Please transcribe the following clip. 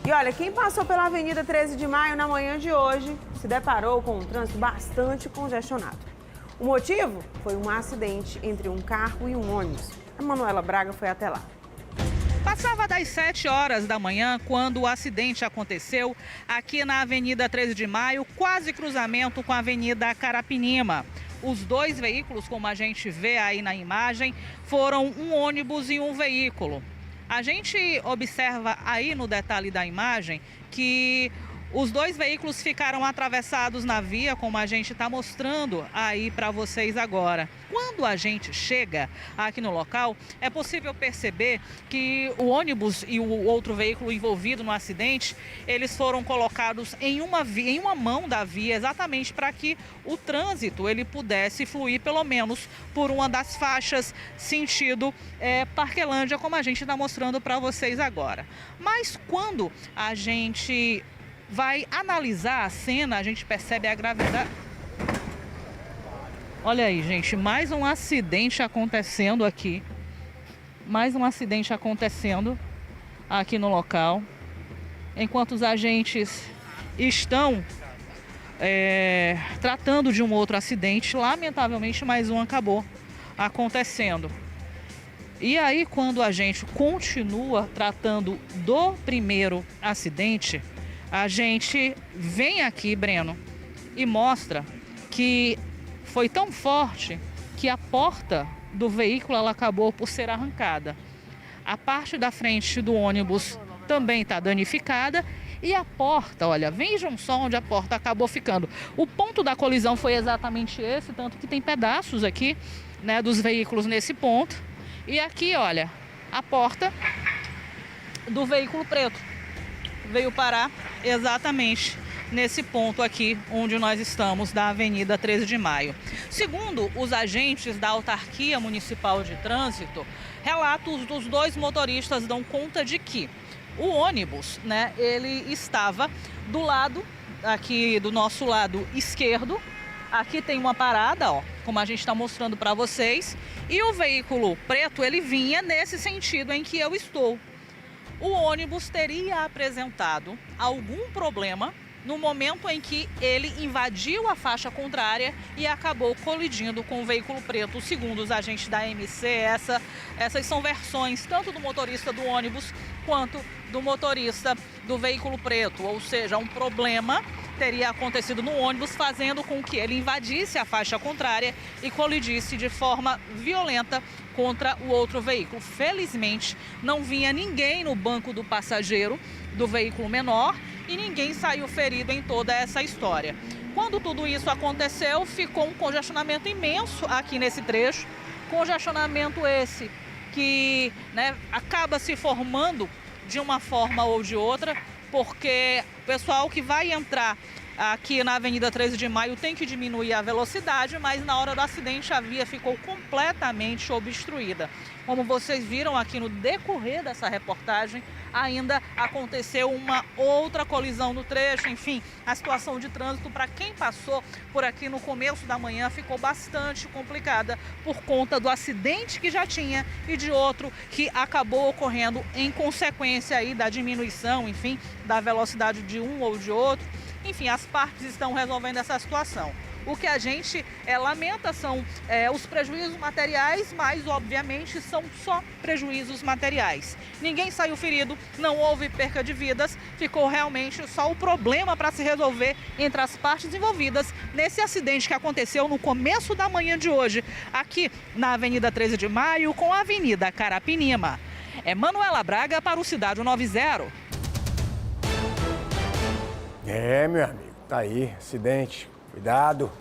E olha, quem passou pela Avenida 13 de Maio na manhã de hoje se deparou com um trânsito bastante congestionado. O motivo foi um acidente entre um carro e um ônibus. A Manuela Braga foi até lá. Passava das 7 horas da manhã quando o acidente aconteceu aqui na Avenida 13 de Maio, quase cruzamento com a Avenida Carapinima. Os dois veículos, como a gente vê aí na imagem, foram um ônibus e um veículo. A gente observa aí no detalhe da imagem que os dois veículos ficaram atravessados na via, como a gente está mostrando aí para vocês agora. Quando a gente chega aqui no local, é possível perceber que o ônibus e o outro veículo envolvido no acidente, eles foram colocados em uma mão da via, exatamente para que o trânsito ele pudesse fluir pelo menos por uma das faixas sentido Parquelândia, como a gente está mostrando para vocês agora. Mas quando a gente vai analisar a cena, a gente percebe a gravidade. Olha aí, gente, mais um acidente acontecendo aqui. Mais um acidente acontecendo aqui no local. Enquanto os agentes estão tratando de um outro acidente, lamentavelmente mais um acabou acontecendo. E aí, quando a gente continua tratando do primeiro acidente, a gente vem aqui, Breno, e mostra que foi tão forte que a porta do veículo ela acabou por ser arrancada. A parte da frente do ônibus também está danificada e a porta, olha, vejam só onde a porta acabou ficando. O ponto da colisão foi exatamente esse, tanto que tem pedaços aqui, né, dos veículos nesse ponto. E aqui, olha, a porta do veículo preto veio parar exatamente nesse ponto aqui onde nós estamos, da Avenida 13 de Maio. Segundo os agentes da Autarquia Municipal de Trânsito, relatos dos dois motoristas dão conta de que o ônibus, né, ele estava do lado, aqui do nosso lado esquerdo. Aqui tem uma parada, ó, como a gente está mostrando para vocês, e o veículo preto, ele vinha nesse sentido em que eu estou. O ônibus teria apresentado algum problema no momento em que ele invadiu a faixa contrária e acabou colidindo com o veículo preto. Segundo os agentes da MC, essas são versões tanto do motorista do ônibus quanto do motorista do veículo preto. Ou seja, um problema teria acontecido no ônibus, fazendo com que ele invadisse a faixa contrária e colidisse de forma violenta contra o outro veículo. Felizmente, não vinha ninguém no banco do passageiro do veículo menor e ninguém saiu ferido em toda essa história. Quando tudo isso aconteceu, ficou um congestionamento imenso aqui nesse trecho. Congestionamento esse que, né, acaba se formando de uma forma ou de outra, porque o pessoal que vai entrar aqui na Avenida 13 de Maio tem que diminuir a velocidade, mas na hora do acidente a via ficou completamente obstruída. Como vocês viram aqui no decorrer dessa reportagem, ainda aconteceu uma outra colisão no trecho. Enfim, a situação de trânsito para quem passou por aqui no começo da manhã ficou bastante complicada por conta do acidente que já tinha e de outro que acabou ocorrendo em consequência aí da diminuição, enfim, da velocidade de um ou de outro. Enfim, as partes estão resolvendo essa situação. O que a gente lamenta são os prejuízos materiais, mas obviamente são só prejuízos materiais. Ninguém saiu ferido, não houve perca de vidas, ficou realmente só o problema para se resolver entre as partes envolvidas nesse acidente que aconteceu no começo da manhã de hoje, aqui na Avenida 13 de Maio com a Avenida Carapinima. É Manuela Braga para o Cidade 90. Meu amigo, tá aí, acidente. Cuidado.